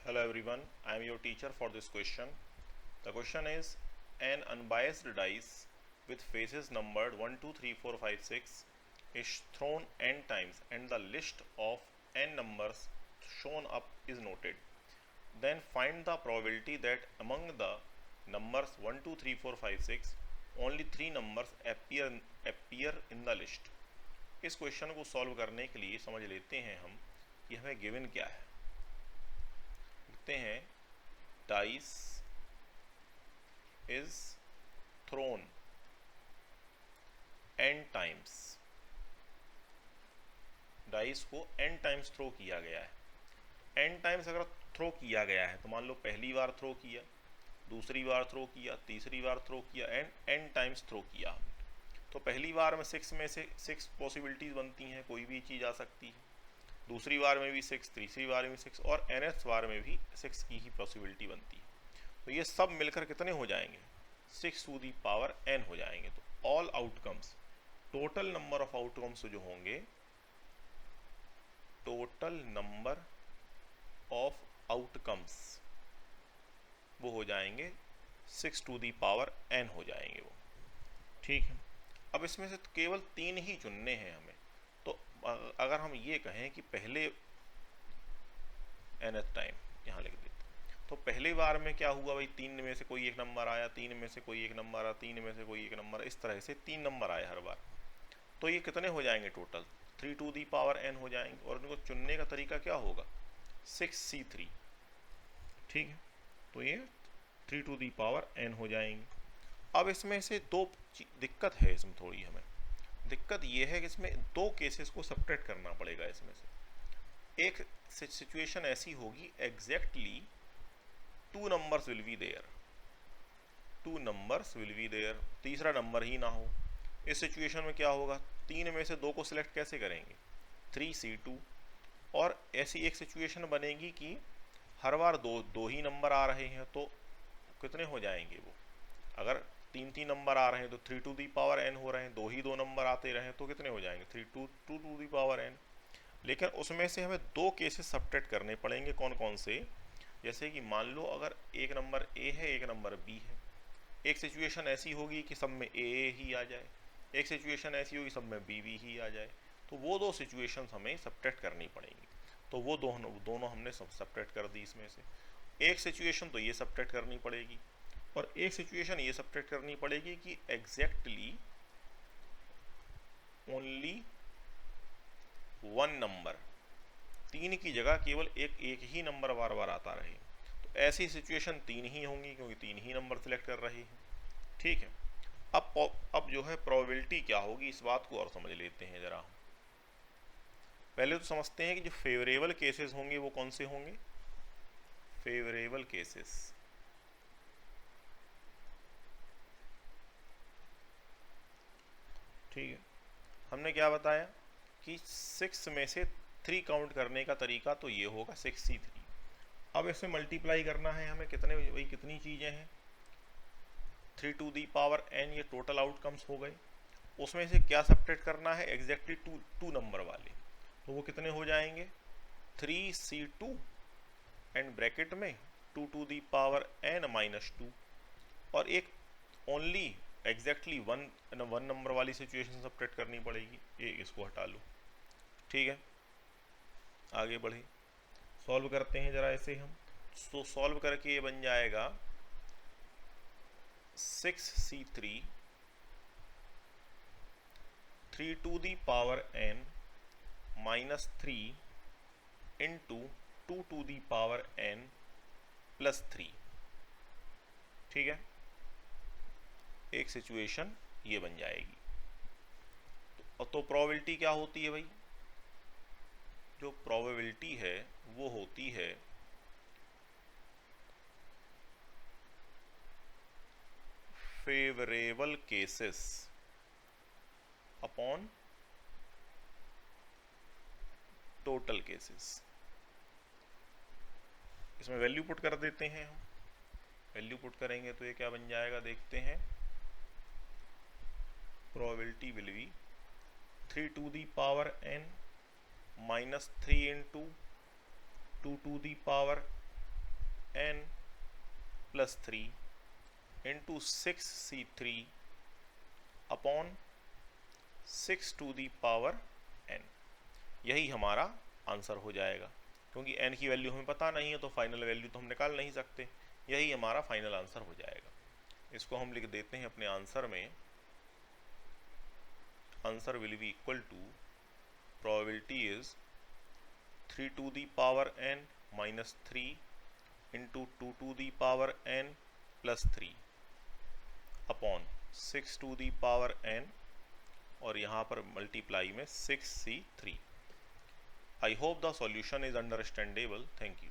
Hello everyone, I am your teacher for this question. The question is, an unbiased dice with faces numbered 1, 2, 3, 4, 5, 6 is thrown n times and the list of n numbers shown up is noted. Then find the probability that among the numbers 1, 2, 3, 4, 5, 6 only 3 numbers appear in the list. इस question को solve करने के लिए समझ लेते हैं हम कि हमें गिवन क्या है. लिखते हैं dice is throne n times. Dice को n टाइम्स थ्रो किया गया है. n टाइम्स अगर थ्रो किया गया है तो मान लो पहली बार थ्रो किया, दूसरी बार थ्रो किया, तीसरी बार थ्रो किया एंड n टाइम्स थ्रो किया हमने. तो पहली बार में 6 में से 6 पॉसिबिलिटीज़ बनती हैं, कोई भी चीज़ आ सकती है. दूसरी बार में भी 6, तीसरी बार में 6 और nth बार में भी 6 की ही पॉसिबिलिटी बनती है. तो ये सब मिलकर कितने हो जाएंगे? 6 टू दी पावर n हो जाएंगे. तो all outcomes, total number of outcomes जो होंगे, टोटल नंबर ऑफ आउटकम्स वो हो जाएंगे 6 टू दी पावर n हो जाएंगे वो. ठीक है. अब इसमें से केवल 3 ही चुनने हैं हमें. तो अगर हम ये कहें कि पहले nth टाइम यहाँ लिख देते, तो पहली बार में क्या हुआ भाई, 3 में से कोई एक नंबर आया, 3 में से कोई एक नंबर आया, 3 में से कोई एक नंबर, इस तरह से 3 नंबर आए हर बार. तो ये कितने हो जाएंगे total? 3 to the power n हो जाएंगे. और इनको चुनने का तरीका क्या होगा? 6c3. ठीक है. तो ये 3 टू दी पावर n हो जाएंगे. अब इसमें से दो दिक्कत है, इसमें थोड़ी हमें दिक्कत ये है कि इसमें दो केसेस को सब्ट्रैक्ट करना पड़ेगा. इसमें से एक सिचुएशन ऐसी होगी exactly 2 numbers will be there, 2 numbers will be there, तीसरा नंबर ही ना हो. इस सिचुएशन में क्या होगा? 3 में से 2 को सिलेक्ट कैसे करेंगे? 3c2. और ऐसी एक सिचुएशन बनेगी कि हर बार दो ही नंबर आ रहे हैं, तो कितने हो जाएंगे वो? अगर 3 नंबर आ रहे हैं तो 3 टू दी पावर n हो रहे हैं. दो नंबर आते रहे तो कितने हो जाएंगे? 3 टू दी पावर n. लेकिन उसमें से हमें 2 केसेस सब्ट्रैक्ट करने पड़ेंगे. कौन कौन से? जैसे कि मान लो अगर एक नंबर a है, एक नंबर b है. एक सिचुएशन ऐसी होगी कि सब में a ही आ जाए, एक सिचुएशन ऐसी होगी सब में b ही आ जाए. तो वो 2 सिचुएशंस हमें सब्ट्रैक्ट करनी पड़ेंगी. तो वो दोनों हमने सब्ट्रैक्ट कर दी. इसमें से एक सिचुएशन तो ये सब्ट्रैक्ट करनी पड़ेगी और एक सिचुएशन ये सब्ट्रैक्ट करनी पड़ेगी कि एग्जैक्टली ओनली 1 नंबर, 3 की जगह केवल एक ही नंबर बार बार आता रहे. तो ऐसी सिचुएशन 3 ही होंगी क्योंकि 3 ही नंबर सिलेक्ट कर रहे हैं. ठीक है. अब जो है प्रोबेबिलिटी क्या होगी, इस बात को और समझ लेते हैं जरा. पहले तो समझते हैं कि जो फेवरेबल केसेस होंगे वो कौन से होंगे? Favourable cases. ठीक है. हमने क्या बताया कि 6 में से 3 काउंट करने का तरीका तो ये होगा 6c3. अब इसमें मल्टीप्लाई करना है हमें. कितने वही कितनी चीज़ें हैं? 3 टू दी पावर n. ये टोटल आउटकम्स हो गए. उसमें से क्या सब्ट्रैक्ट करना है? एग्जैक्टली टू नंबर वाले. तो वो कितने हो जाएंगे? 3c2 एंड ब्रैकेट में 2 to the power n minus 2. और एक ओनली एग्जैक्टली वन नंबर वाली सिचुएशन सब्ट्रैक्ट करनी पड़ेगी. ये इसको हटा लो. ठीक है. आगे बढ़े, सॉल्व करते हैं जरा ऐसे हम. तो सॉल्व करके ये बन जाएगा 6c3 3 to the power n minus 3 into 2 to the power n plus 3. ठीक है. एक सिचुएशन ये बन जाएगी. तो प्रोबेबिलिटी क्या होती है भाई? जो प्रोबेबिलिटी है वो होती है favourable cases upon total cases. इसमें वैल्यू पुट कर देते हैं हम. वैल्यू पुट करेंगे तो ये क्या बन जाएगा देखते हैं. Probability will be 3 to the power n minus 3 into 2 to the power n plus 3 into 6c3 upon 6 to the power n। यही हमारा आंसर हो जाएगा, क्योंकि n की वैल्यू हमें पता नहीं है तो फाइनल वैल्यू तो हम निकाल नहीं सकते। यही हमारा फाइनल आंसर हो जाएगा। इसको हम लिख देते हैं अपने आंसर में। Answer will be equal to, probability is 3 to the power n minus 3 into 2 to the power n plus 3 upon 6 to the power n, और यहाँ पर मल्टीप्लाई में 6c3। I hope the solution is understandable. Thank you.